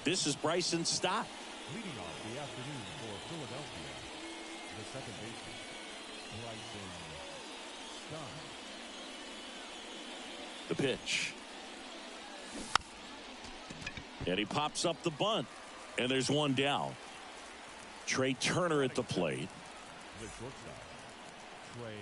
This is Bryson Stott. Leading off the afternoon for Philadelphia, the second baseman, Bryson Stott. The pitch. And he pops up the bunt. And there's one down. Trey Turner at the plate. The shortstop, Trey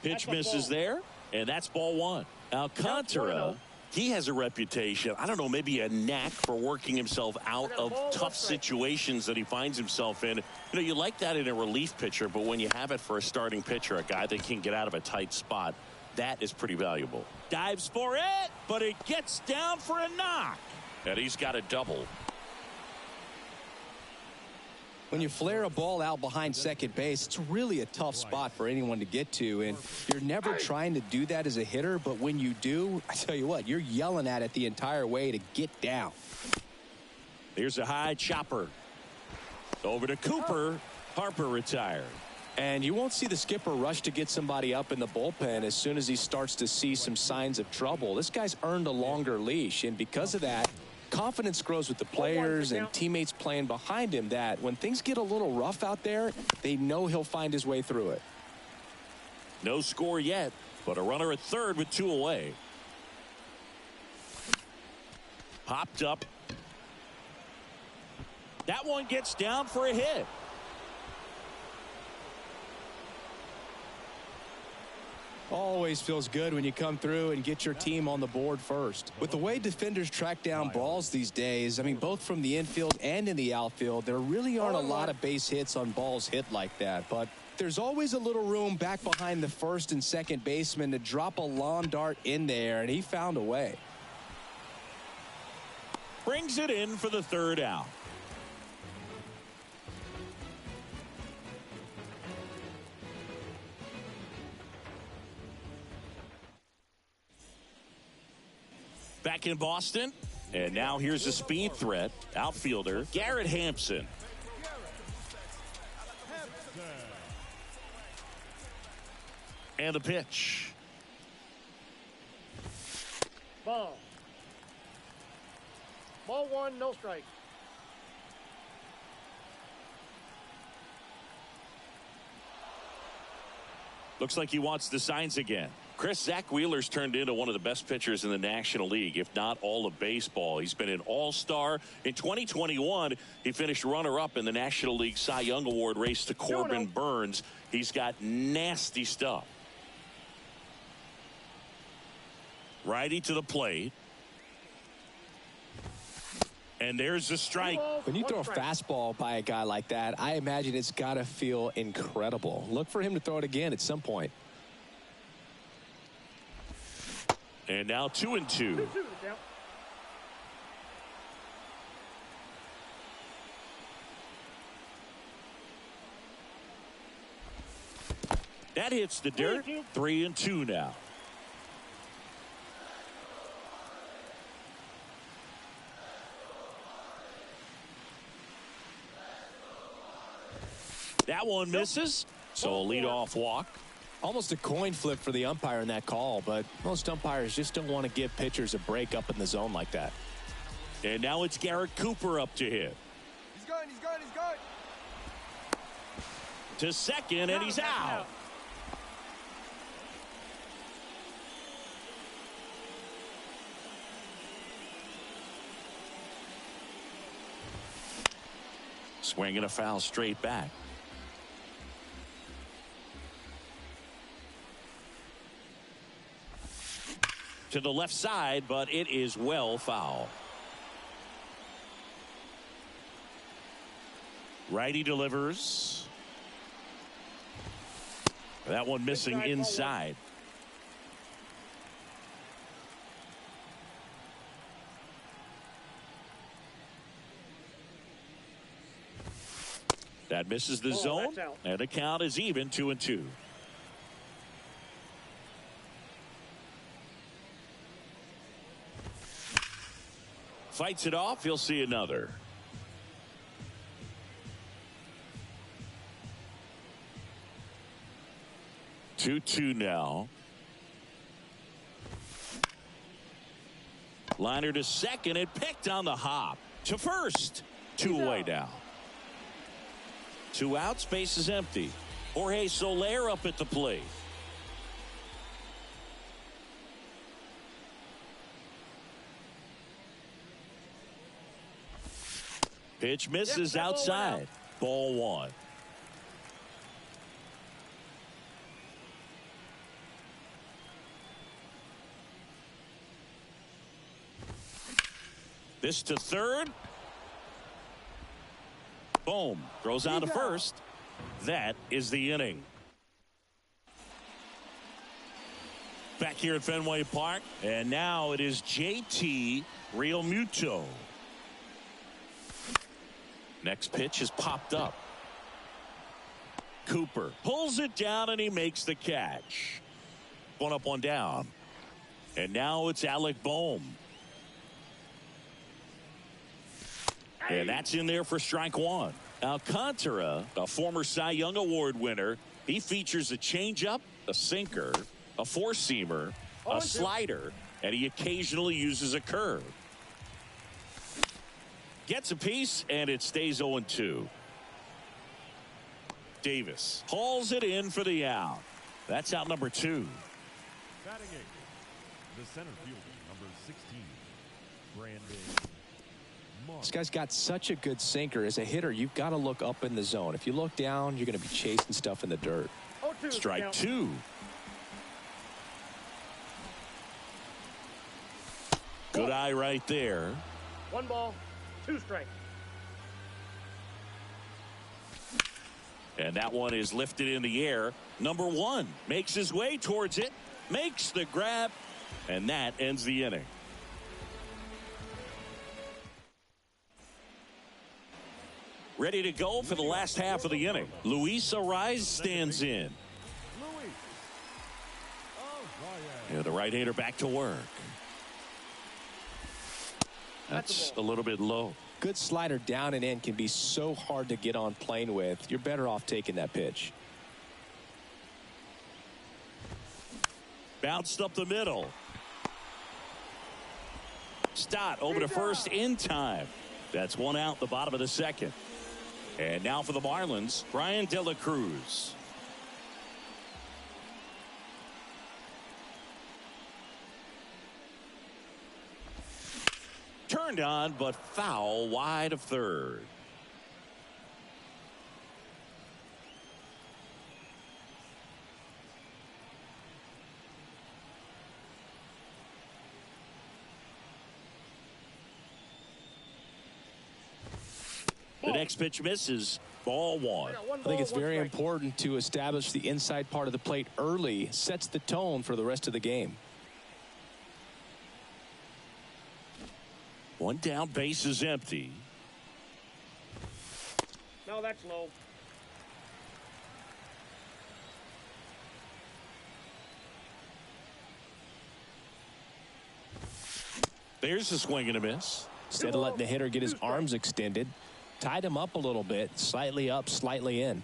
Turner. Pitch misses there. And that's ball one. Alcantara, he has a reputation, I don't know, maybe a knack for working himself out of tough situations that he finds himself in. You know, you like that in a relief pitcher, but when you have it for a starting pitcher, a guy that can get out of a tight spot, that is pretty valuable. Dives for it, but it gets down for a knock. And he's got a double. When you flare a ball out behind second base, it's really a tough spot for anyone to get to, and you're never trying to do that as a hitter, but when you do, I tell you what, you're yelling at it the entire way to get down. Here's a high chopper. Over to Cooper. Harper retired. And you won't see the skipper rush to get somebody up in the bullpen as soon as he starts to see some signs of trouble. This guy's earned a longer leash, and because of that, confidence grows with the players and teammates playing behind him, that when things get a little rough out there, they know he'll find his way through it. No score yet, but a runner at third with two away. Popped up. That one gets down for a hit. Always feels good when you come through and get your team on the board first. With the way defenders track down balls these days, I mean, both from the infield and in the outfield, there really aren't a lot of base hits on balls hit like that. But there's always a little room back behind the first and second baseman to drop a lawn dart in there, and he found a way. Brings it in for the third out. Back in Boston, and now here's a speed threat, outfielder Garrett Hampson. And the pitch. Ball. Ball one, no strike. Looks like he wants the signs again. Chris, Zach Wheeler's turned into one of the best pitchers in the National League, if not all of baseball. He's been an all-star. In 2021, he finished runner-up in the National League Cy Young Award race to Corbin Burns. He's got nasty stuff. Righty to the plate. And there's the strike. When you throw a fastball by a guy like that, I imagine it's got to feel incredible. Look for him to throw it again at some point. And now 2-2. That hits the dirt. 3-2 now. That one misses. So a leadoff walk. Almost a coin flip for the umpire in that call, but most umpires just don't want to give pitchers a break up in the zone like that. And now it's Garrett Cooper up to hit. He's going. To second, and he's out. Swinging a foul straight back. To the left side, but it is well foul. Righty delivers. That one missing inside. That misses the zone, and the count is even 2-2. Fights it off. He'll see another. Two now. Liner to second and picked on the hop. To first. 2 away now. 2 outs. Base is empty. Jorge Soler up at the plate. Pitch misses outside. Ball 1. This to third. Boom. Throws on to first. That is the inning. Back here at Fenway Park. And now it is JT Realmuto. Next pitch is popped up. Cooper pulls it down and he makes the catch. 1 up, 1 down. And now it's Alec Bohm. And that's in there for strike 1. Alcantara, a former Cy Young Award winner, he features a changeup, a sinker, a four-seamer, a slider, and he occasionally uses a curve. Gets a piece, and it stays 0-2. Davis hauls it in for the out. That's out number 2. Batting 8, the center fielder, number 16, Brandon. This guy's got such a good sinker. As a hitter, you've got to look up in the zone. If you look down, you're going to be chasing stuff in the dirt. Strike 2. Good eye right there. 1 ball, 2 strikes. And that one is lifted in the air. Number 1 makes his way towards it, makes the grab, and that ends the inning. Ready to go for the last half of the inning. Luis Arraez stands in. And the right-hander back to work. That's a little bit low. Good slider down and in can be so hard to get on plane with. You're better off taking that pitch. Bounced up the middle. Stott over to first in time. That's 1 out, the bottom of the second. And now for the Marlins, Brian De La Cruz. Turned on, but foul wide of third. The next pitch misses. Ball 1. I think it's very important to establish the inside part of the plate early. Sets the tone for the rest of the game. 1 down, base is empty. No, that's low. There's a swing and a miss. Instead of letting the hitter get his arms extended, tied him up a little bit, slightly up, slightly in.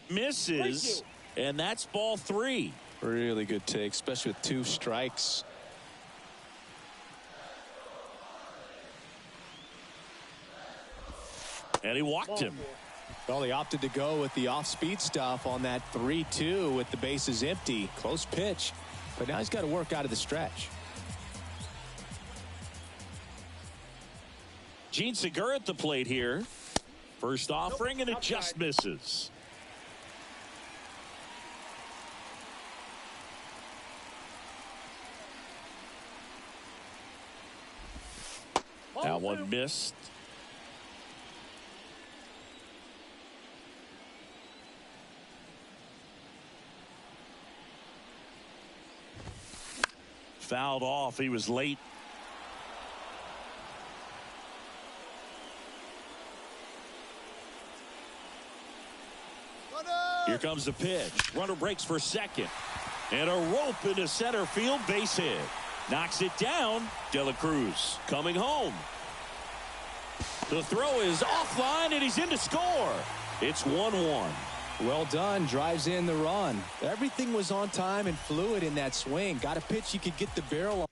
Misses, and that's ball 3. Really good take, especially with 2 strikes. And he walked him. Well, he opted to go with the off-speed stuff on that 3-2 with the bases empty. Close pitch, but now he's got to work out of the stretch. Gene Segura at the plate here. First offering, and it just misses. That one missed. Fouled off. He was late. Here comes the pitch. Runner breaks for second. And a rope into center field. Base hit. Knocks it down. De La Cruz coming home. The throw is offline, and he's in to score. It's 1-1. Well done. Drives in the run. Everything was on time and fluid in that swing. Got a pitch you could get the barrel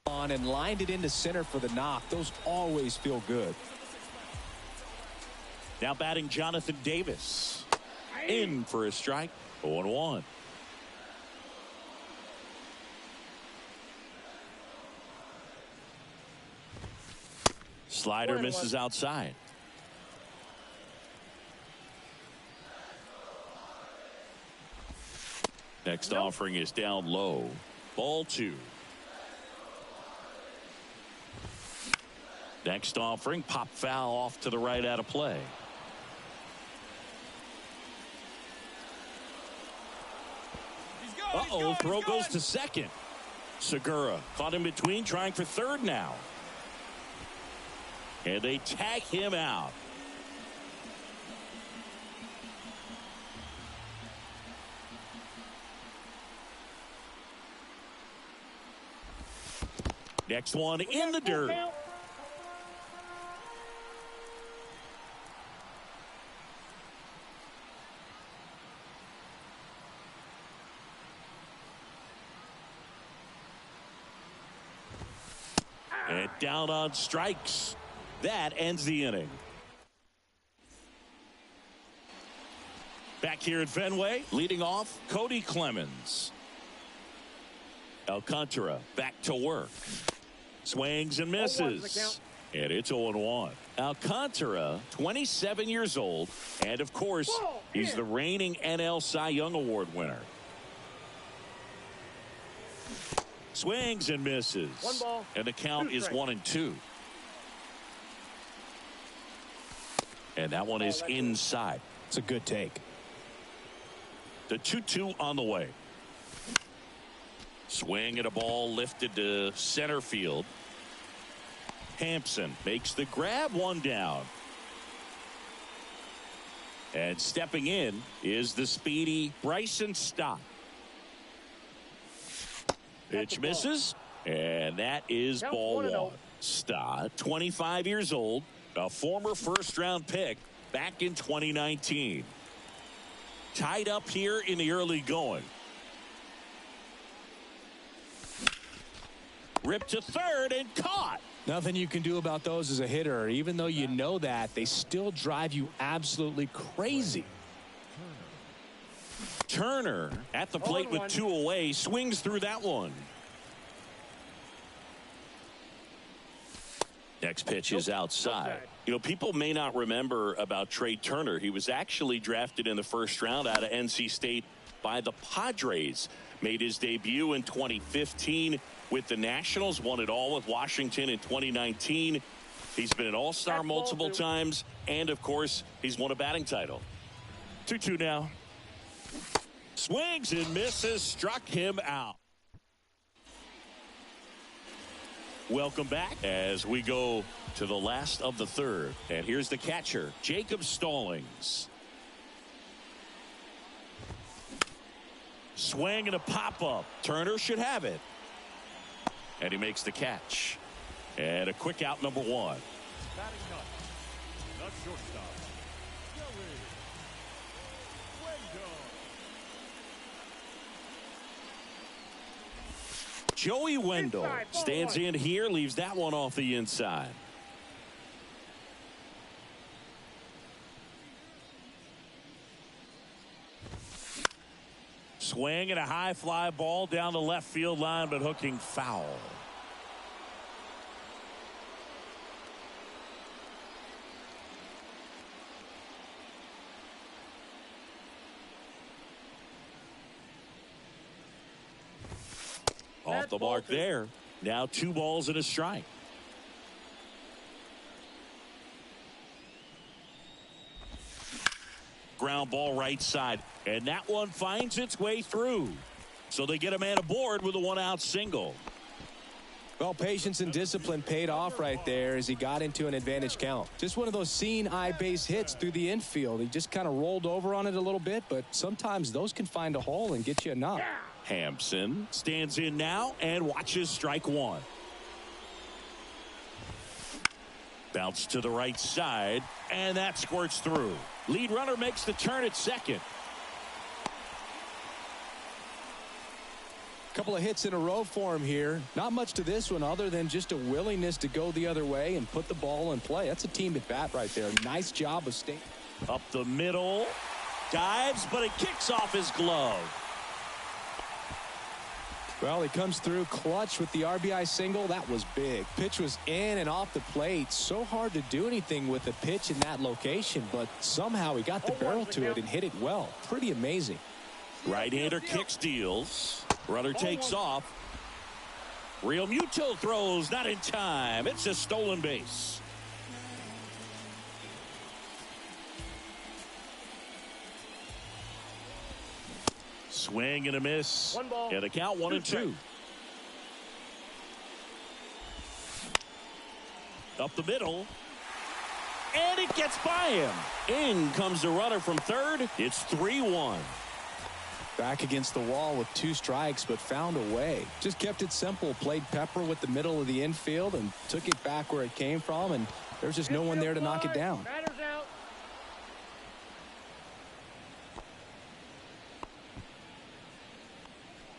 on and lined it into center for the knock. Those always feel good. Now batting Jonathan Davis. In for a strike. 0-1. Slider misses outside. Next offering is down low. Ball 2. Next offering, pop foul off to the right out of play. Throw goes to second. Segura caught in between, trying for third now. And they tag him out. Next one in the dirt. And down on strikes. That ends the inning. Back here at Fenway, leading off, Cody Clemens. Alcantara back to work. Swings and misses. And it's 0-1. Alcantara, 27 years old. And, of course, he's the reigning NL Cy Young Award winner. Swings and misses. One ball, and the count is 1-2. And that one is inside. It's a good take. The 2-2 on the way. Swing at a ball lifted to center field. Hampson makes the grab, one down. And stepping in is the speedy Bryson Stott. Pitch misses, and that is ball 1. Stott, 25 years old, a former first-round pick back in 2019. Tied up here in the early going. Ripped to third and caught. Nothing you can do about those as a hitter. Even though you know that, they still drive you absolutely crazy. Turner at the plate with 2 away, swings through that one. Next pitch is outside. You know, people may not remember about Trey Turner. He was actually drafted in the first round out of NC State by the Padres. Made his debut in 2015 with the Nationals, won it all with Washington in 2019. He's been an all-star multiple times, and of course, he's won a batting title. 2-2 now. Swings and misses, struck him out. Welcome back as we go to the last of the third. And here's the catcher, Jacob Stallings. Swing and a pop-up. Turner should have it. And he makes the catch. And a quick out, number 1. Batting ninth, the shortstop, Joey Wendell stands in here, leaves that one off the inside. Swing and a high fly ball down the left field line, but hooking foul. Off the mark there. Now 2 balls and a strike. Ground ball right side. And that one finds its way through. So they get a man aboard with a 1-out single. Well, patience and discipline paid off right there as he got into an advantage count. Just one of those seeing eye base hits through the infield. He just kind of rolled over on it a little bit, but sometimes those can find a hole and get you a knock. Hampson stands in now and watches strike one. Bounce to the right side, and that squirts through. Lead runner makes the turn at second. Couple of hits in a row for him here. Not much to this one other than just a willingness to go the other way and put the ball in play. That's a team at bat right there. Nice job of staying. Up the middle. Dives, but it kicks off his glove. Well, he comes through clutch with the RBI single. That was big. Pitch was in and off the plate. So hard to do anything with a pitch in that location, but somehow he got the barrel to it and hit it well. Pretty amazing. Right-hander kick steals. Runner takes off. Real Muto throws, not in time. It's a stolen base. Swing and a miss. One ball. And a count 1-2. Up the middle. And it gets by him. In comes the runner from third. It's 3-1. Back against the wall with 2 strikes, but found a way. Just kept it simple. Played pepper with the middle of the infield and took it back where it came from, and there's just no one there to knock it down. Batter's out.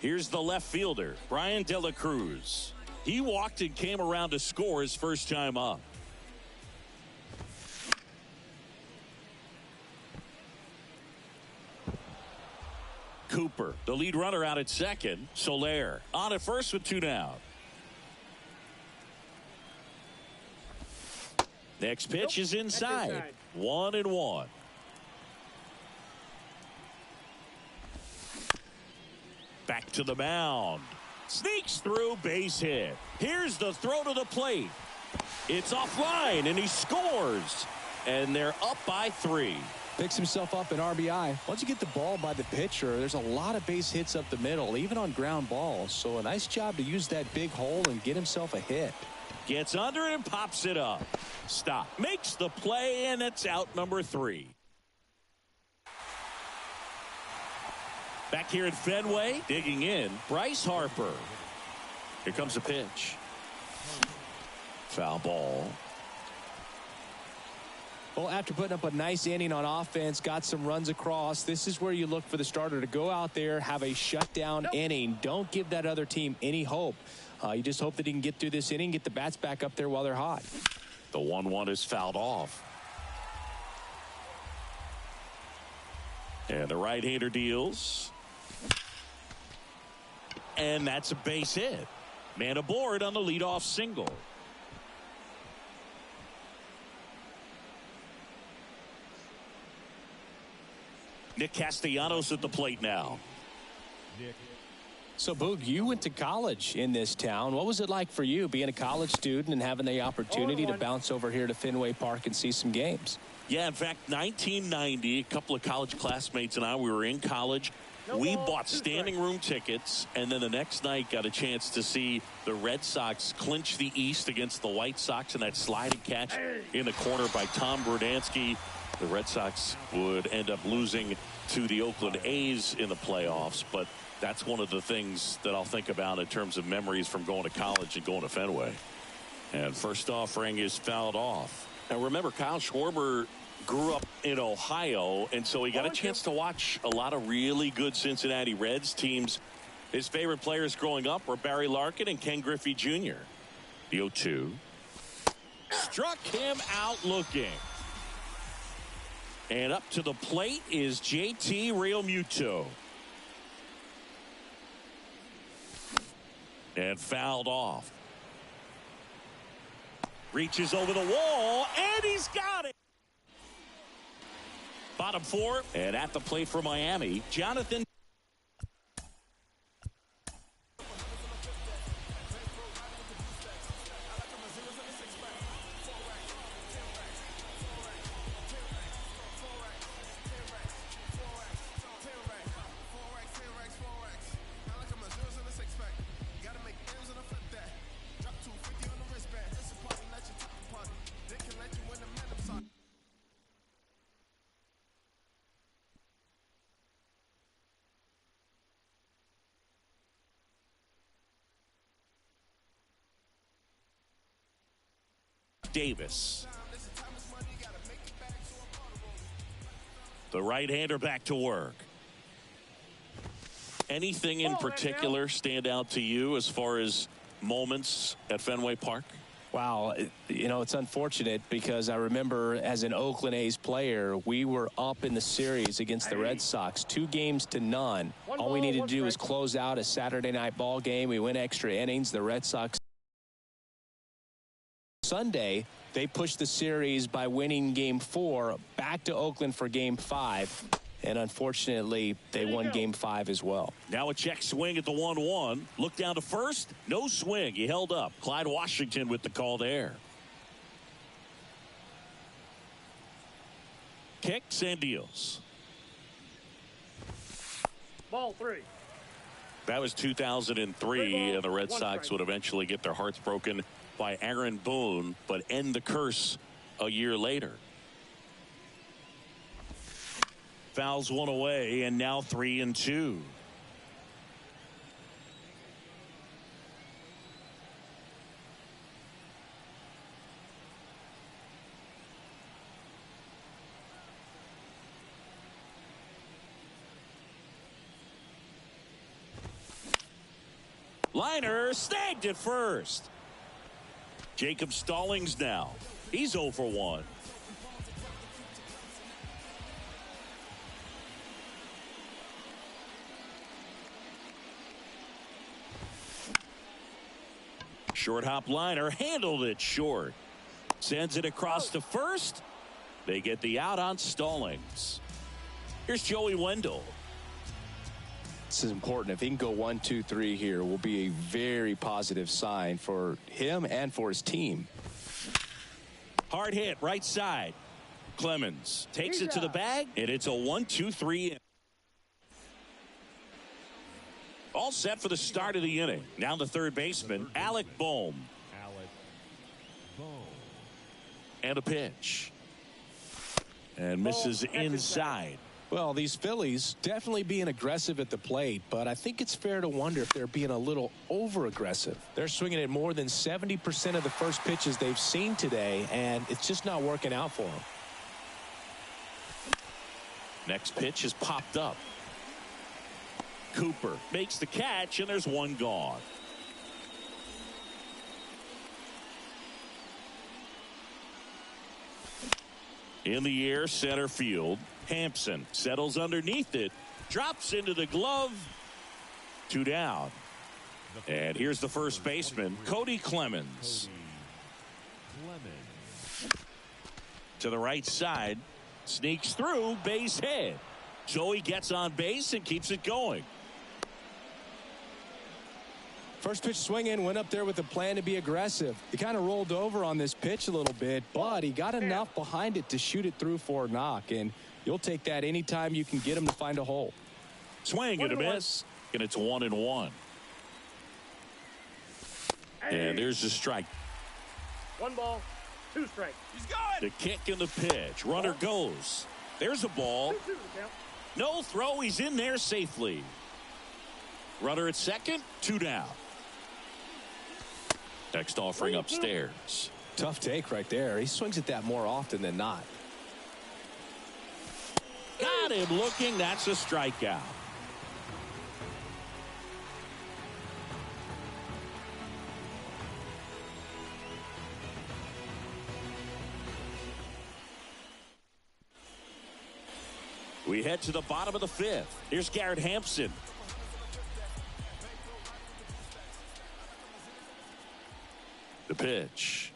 Here's the left fielder, Brian De La Cruz. He walked and came around to score his first time up. Cooper, the lead runner, out at second. Soler on at first with 2 down. Next pitch is inside. 1-1. Back to the mound. Sneaks through, base hit. Here's the throw to the plate. It's offline, and he scores. And they're up by 3. Picks himself up an RBI. Once you get the ball by the pitcher, there's a lot of base hits up the middle, even on ground balls. So a nice job to use that big hole and get himself a hit. Gets under it and pops it up. Stop. Makes the play, and it's out number 3. Back here at Fenway, digging in, Bryce Harper. Here comes a pitch. Foul ball. Well, after putting up a nice inning on offense, got some runs across, this is where you look for the starter to go out there, have a shutdown inning. Don't give that other team any hope. You just hope that he can get through this inning, get the bats back up there while they're hot. The 1-1 is fouled off. And the right-hander deals. And that's a base hit. Man aboard on the leadoff single. Nick Castellanos at the plate now. So, Boog, you went to college in this town. What was it like for you being a college student and having the opportunity to bounce over here to Fenway Park and see some games? Yeah, in fact, 1990, a couple of college classmates and I, we were in college. We bought standing room tickets, and then the next night got a chance to see the Red Sox clinch the East against the White Sox in that sliding catch in the corner by Tom Brudansky. The Red Sox would end up losing to the Oakland A's in the playoffs, but that's one of the things that I'll think about in terms of memories from going to college and going to Fenway. And first offering is fouled off. Now remember, Kyle Schwarber grew up in Ohio, and so he got a chance to watch a lot of really good Cincinnati Reds teams. His favorite players growing up were Barry Larkin and Ken Griffey Jr. The 0-2. Struck him out looking. And up to the plate is JT Realmuto. And fouled off. Reaches over the wall, and he's got it. Bottom 4, and at the plate for Miami, Jonathan. Davis. The right-hander back to work. Anything in particular stand out to you as far as moments at Fenway Park? Wow, you know, it's unfortunate because I remember as an Oakland A's player, we were up in the series against the Red Sox, 2-0. All we needed to do was close out a Saturday night ball game. We went extra innings. The Red Sox Sunday, they pushed the series by winning Game 4 back to Oakland for Game 5. And unfortunately, they won Game 5 as well. Now a check swing at the 1-1. Look down to first. No swing. He held up. Clyde Washington with the call there. Kicks and deals. Ball 3. That was 2003, and the Red Sox would eventually get their hearts broken by Aaron Boone, but end the curse a year later. Fouls one away, and now 3-2. Liner snagged at first. Jacob Stallings now. He's 0 for 1. Short hop liner handled it short. Sends it across to first. They get the out on Stallings. Here's Joey Wendell. This is important. If he can go 1, 2, 3 here, will be a very positive sign for him and for his team. Hard hit right side. Clemens takes it to the bag, and it's a 1, 2, 3. All set for the start of the inning. Now the third baseman, Alec Bohm. And a pitch. And misses inside. Well, these Phillies definitely being aggressive at the plate, but I think it's fair to wonder if they're being a little over-aggressive. They're swinging at more than 70% of the first pitches they've seen today, and it's just not working out for them. Next pitch is popped up. Cooper makes the catch, and there's one gone. In the air, center field. Hampson settles underneath it, drops into the glove. 2 down. And here's the first baseman, Cody Clemens. To the right side, sneaks through, base hit. Joey gets on base and keeps it going. First pitch swinging, went up there with a plan to be aggressive. He kind of rolled over on this pitch a little bit, but he got enough behind it to shoot it through for a knock, and you'll take that anytime you can get him to find a hole. Swing and a miss, and it's 1-1. And there's the strike. 1 ball, 2 strikes. He's got the kick and the pitch. Runner goes. There's a ball. 2-2 the count. No throw. He's in there safely. Runner at second. 2 down. Next offering upstairs. Tough take right there. He swings at that more often than not. Got him looking. That's a strikeout. We head to the bottom of the 5th. Here's Garrett Hampson. The pitch.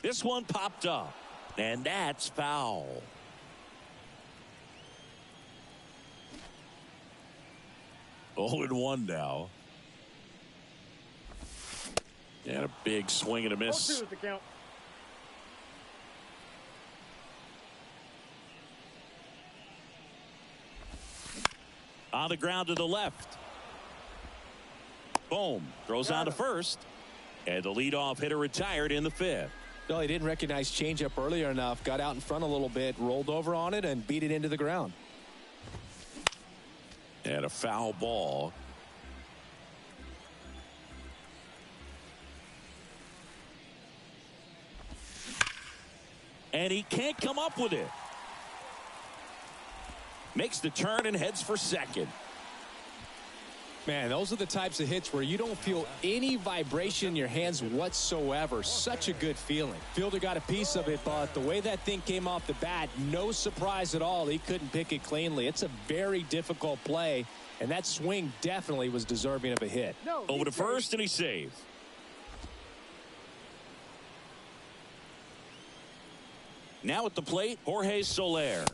This one popped up, and that's foul. Oh, and 1 now. And a big swing and a miss. 0-2 the count. On the ground to the left. Boom. Throws on to first. And the leadoff hitter retired in the 5th. No, he didn't recognize changeup earlier enough. Got out in front a little bit, rolled over on it, and beat it into the ground. And a foul ball. And he can't come up with it. Makes the turn and heads for second. Man, those are the types of hits where you don't feel any vibration in your hands whatsoever. Such a good feeling. Fielder got a piece of it, but the way that thing came off the bat, no surprise at all. He couldn't pick it cleanly. It's a very difficult play, and that swing definitely was deserving of a hit. Over to first, and he saved. Now at the plate, Jorge Soler.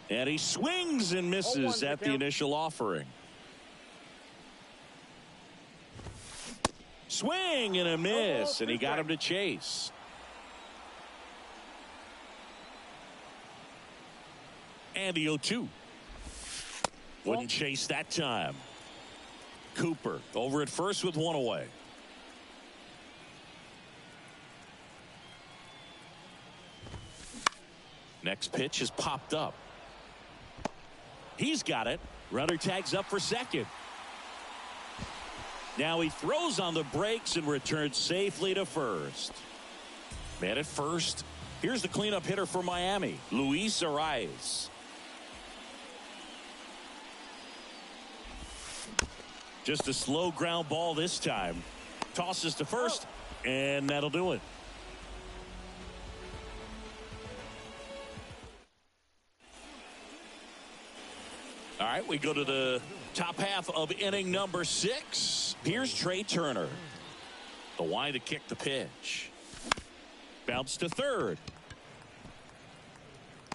And he swings and misses at the initial offering. Swing and a miss, and he got him to chase. And the 0-2. Wouldn't chase that time. Cooper over at first with one away. Next pitch is popped up. He's got it. Runner tags up for second. Now he throws on the brakes and returns safely to first. Man at first. Here's the cleanup hitter for Miami, Luis Arraez. Just a slow ground ball this time. Tosses to first, and that'll do it. All right, we go to the top half of inning number 6. Here's Trey Turner. The wind to kick the pitch. Bounce to third.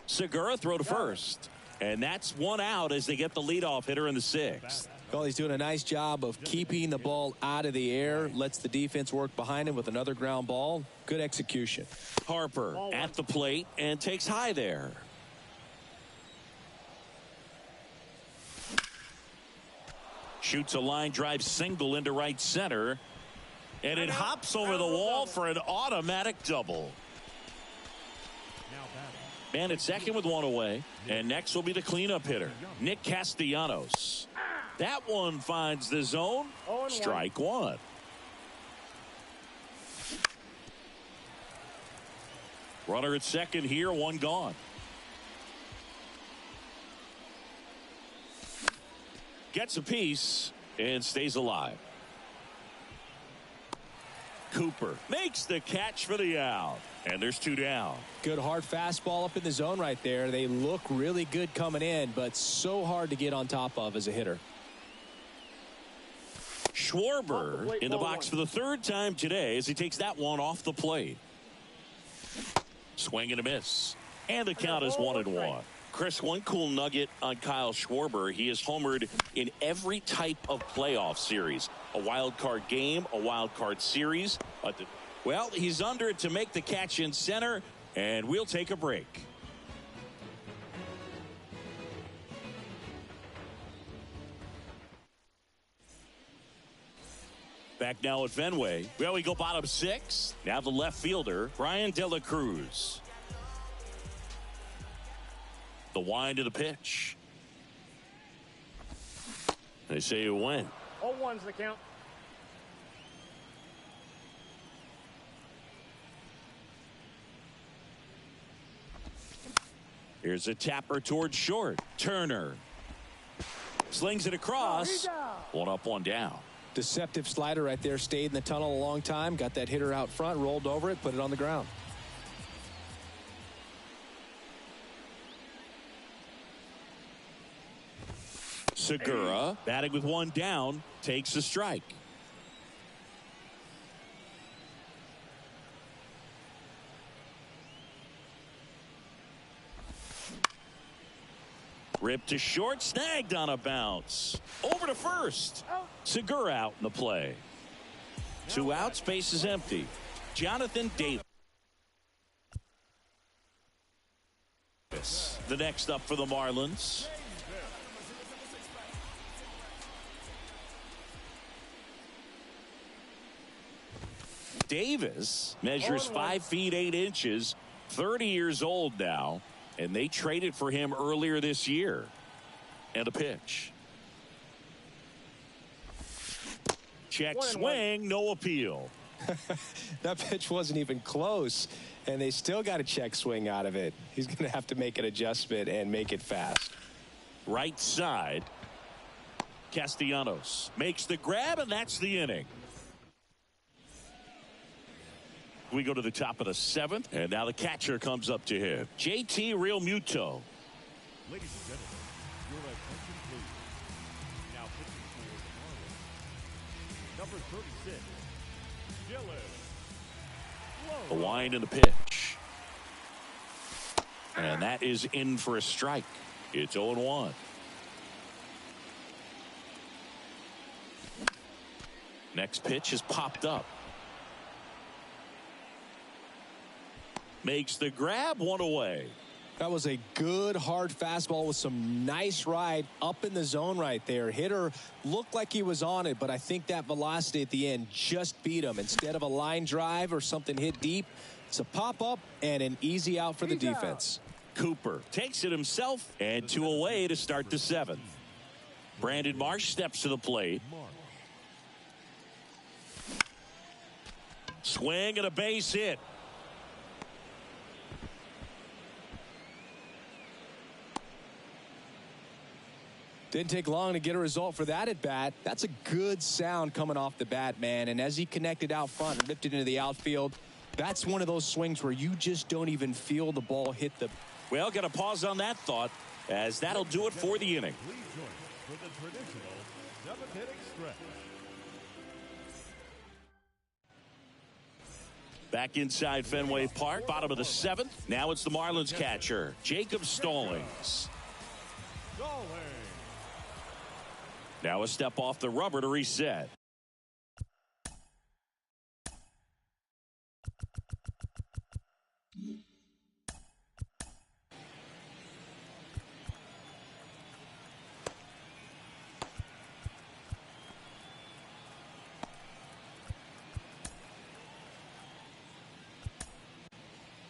Segura throw to first. And that's one out as they get the leadoff hitter in the 6th. Well, he's doing a nice job of keeping the ball out of the air. Lets the defense work behind him with another ground ball. Good execution. Harper at the plate and takes high there. Shoots a line drive single into right center. And it hops over the wall for an automatic double. Man at second with one away. And next will be the cleanup hitter, Nick Castellanos. That one finds the zone. Strike one. Runner at second here, one gone. Gets a piece and stays alive. Cooper makes the catch for the out. And there's 2 down. Good hard fastball up in the zone right there. They look really good coming in, but so hard to get on top of as a hitter. Schwarber in the box for the 3rd time today as he takes that one off the plate. Swing and a miss. And the count is 1-1. Chris, one cool nugget on Kyle Schwarber. He has homered in every type of playoff series. A wild card game, a wild card series. Well, he's under it to make the catch in center, and we'll take a break. Back now at Fenway. Well, we go bottom 6. Now the left fielder, Brian De La Cruz. The wind of the pitch. They say you win. 0-1's the count. Here's a tapper towards short. Turner slings it across. One up, one down. Deceptive slider right there. Stayed in the tunnel a long time. Got that hitter out front. Rolled over it. Put it on the ground. Segura batting with one down. Takes the strike. Ripped to short, snagged on a bounce. Over to first. Segura out in the play. 2 outs, base is empty. Jonathan Davis. The next up for the Marlins. Davis measures 5 feet 8 inches, 30 years old now. And they traded for him earlier this year. And a pitch. Check swing, no appeal. That pitch wasn't even close. And they still got a check swing out of it. He's going to have to make an adjustment and make it fast. Right side. Castellanos makes the grab, and that's the inning. We go to the top of the 7th, and now the catcher comes up to him. JT Realmuto. Ladies and gentlemen, your attention please. Now pitching for the Marlins, number 36, Dylan A Lowe. wind in the pitch. And that is in for a strike. It's 0-1. Next pitch is popped up. Makes the grab, one away. That was a good hard fastball with some nice ride up in the zone right there. Hitter looked like he was on it, but I think that velocity at the end just beat him. Instead of a line drive or something hit deep, it's a pop up and an easy out for the defense. Cooper takes it himself, and 2 away to start the 7th. Brandon Marsh steps to the plate. Swing and a base hit. Didn't take long to get a result for that at bat. That's a good sound coming off the bat, man. And as he connected out front and ripped it into the outfield, that's one of those swings where you just don't even feel the ball hit the. Well, got to pause on that thought, as that'll do it for the inning. Please join us for the traditional 7th-inning stretch. Back inside Fenway Park, bottom of the 7th. Now it's the Marlins catcher, Jacob Stallings. Now a step off the rubber to reset.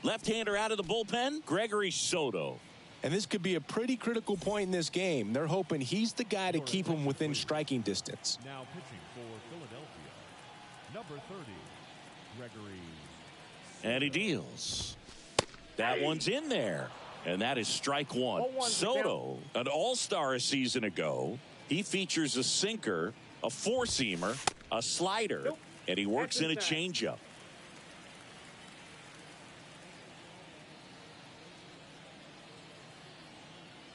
Left-hander out of the bullpen, Gregory Soto. And this could be a pretty critical point in this game. They're hoping he's the guy to keep him within striking distance. Now pitching for Philadelphia, number 30, Gregory. And he deals. That one's in there. And that is strike one. Soto, an all-star a season ago. He features a sinker, a four-seamer, a slider, and he works in a changeup.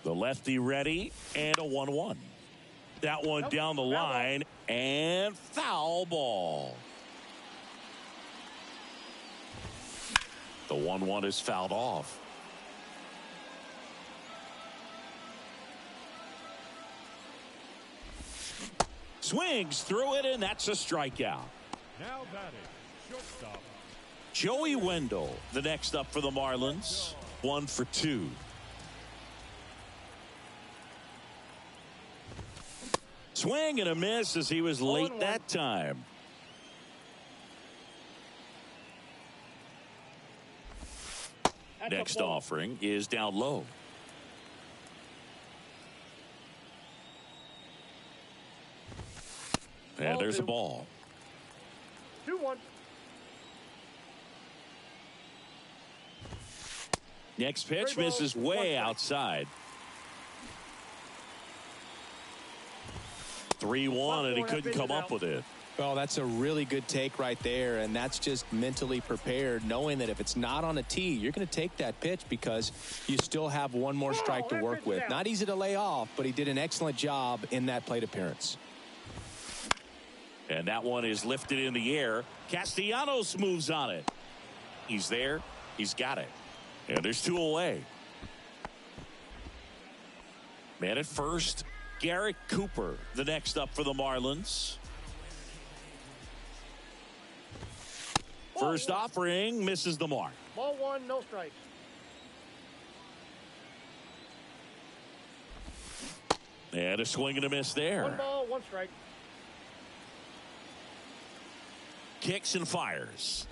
The lefty ready, and a 1-1. That one down the line, and foul ball. The 1-1 is fouled off. Swings through it, and that's a strikeout. Now batting, shortstop. Joey Wendell, the next up for the Marlins. 1 for 2. Swing and a miss as he was late that time. Next offering is down low. And there's a ball. 2-1. Next pitch misses way outside. 3-1, and he couldn't come up with it. Well, that's a really good take right there, and that's just mentally prepared, knowing that if it's not on a tee, you're going to take that pitch because you still have one more strike to work with. Not easy to lay off, but he did an excellent job in that plate appearance. And that one is lifted in the air. Castellanos moves on it. He's there. He's got it. And there's 2 away. Man at first, Garrett Cooper, the next up for the Marlins. First offering misses the mark. Ball 1, no strike. And a swing and a miss there. 1 ball, 1 strike. Kicks and fires.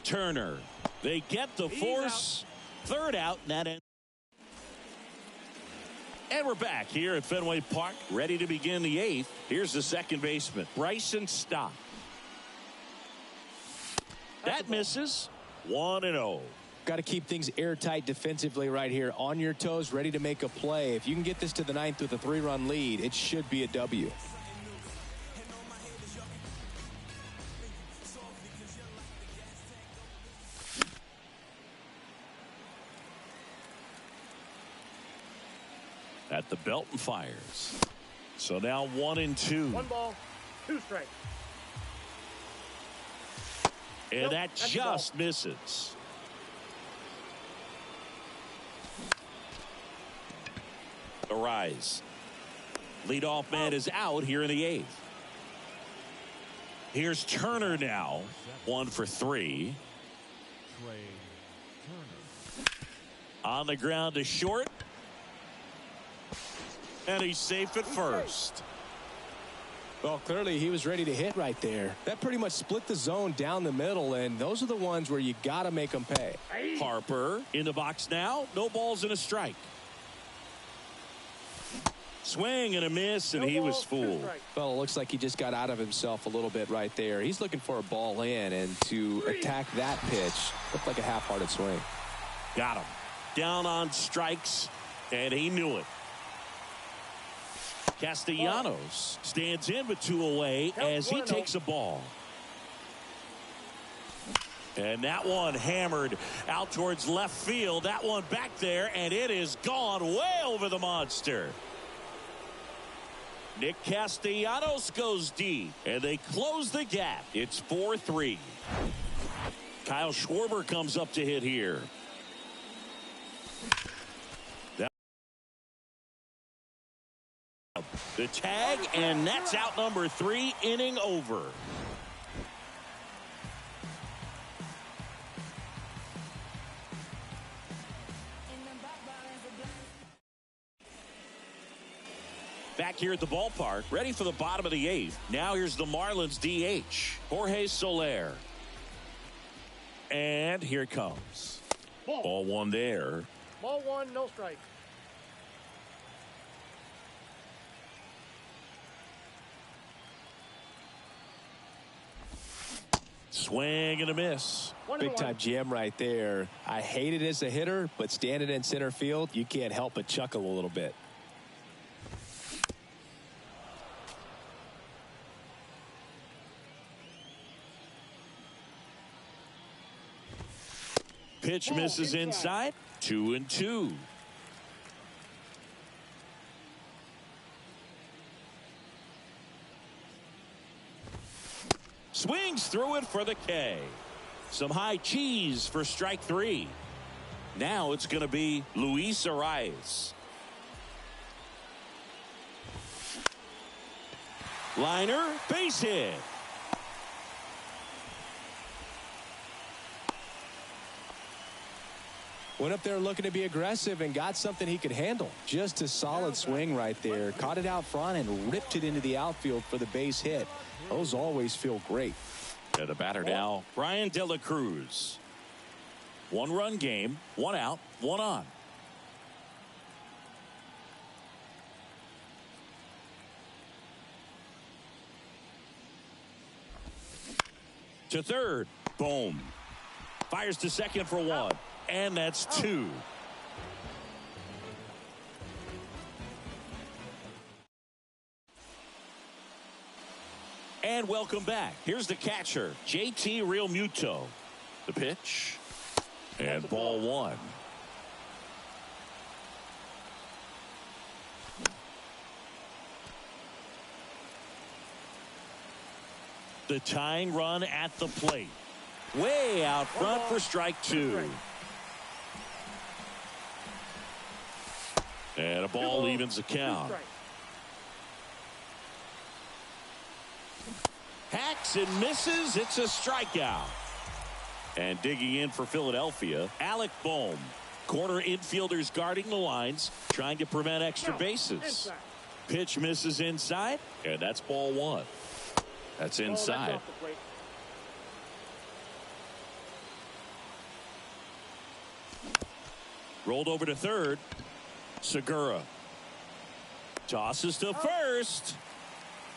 Turner. They get the force. Third out, and that ends. And we're back here at Fenway Park, ready to begin the 8th. Here's the second baseman, Bryson Stott. That misses. 1-0. Got to keep things airtight defensively right here. On your toes, ready to make a play. If you can get this to the ninth with a 3-run lead, it should be a W. At the belt and fires. So now 1-2. 1 ball, 2 strikes. And Nope, that that's just misses. Arise. Leadoff man is out here in the 8th. Here's Turner now. 1 for 3. Trey Turner. On the ground to short. And he's safe at first. Well, clearly he was ready to hit right there. That pretty much split the zone down the middle, and those are the ones where you got to make them pay. Harper in the box now. No balls and a strike. Swing and a miss, and he was fooled. Well, it looks like he just got out of himself a little bit right there. He's looking for a ball in, and to attack that pitch looked like a half-hearted swing. Got him. Down on strikes, and he knew it. Castellanos stands in with 2 away as he takes a ball. And that one hammered out towards left field. That one back there, and it is gone way over the monster. Nick Castellanos goes deep, and they close the gap. It's 4-3. Kyle Schwarber comes up to hit here. The tag, and that's out number 3, inning over. Back here at the ballpark, ready for the bottom of the 8th. Now here's the Marlins DH, Jorge Soler. And here it comes. Ball 1 there. Ball 1, no strike. Swing and a miss. Big time jam right there. I hate it as a hitter, but standing in center field, you can't help but chuckle a little bit. Pitch misses inside. 2-2. Swings through it for the K. Some high cheese for strike 3. Now it's going to be Luis Arias. Liner, base hit. Went up there looking to be aggressive and got something he could handle. Just a solid swing right there. Caught it out front and ripped it into the outfield for the base hit. Those always feel great. And the batter now, Brian De La Cruz. 1-run game, 1 out, 1 on. To third, boom. Fires to second for 1. And that's 2. And welcome back. Here's the catcher, JT Realmuto. The pitch. And ball 1. The tying run at the plate. Way out front for strike 2. And a ball evens the count. Hacks and misses. It's a strikeout. And digging in for Philadelphia, Alec Bohm. Corner infielders guarding the lines, trying to prevent extra bases. Pitch misses inside, and that's ball 1. That's inside. Rolled over to third. Segura tosses to first.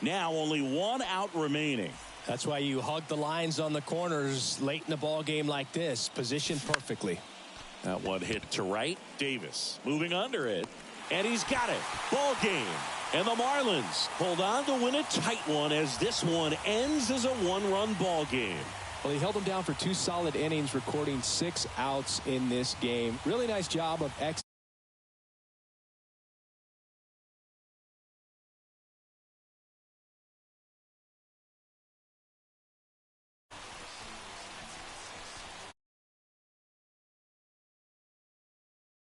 Now only 1 out remaining. That's why you hug the lines on the corners late in the ball game like this. Positioned perfectly. That one hit to right. Davis moving under it. And he's got it. Ball game. And the Marlins hold on to win a tight one as this one ends as a one-run ball game. Well, he held them down for 2 solid innings, recording 6 outs in this game. Really nice job of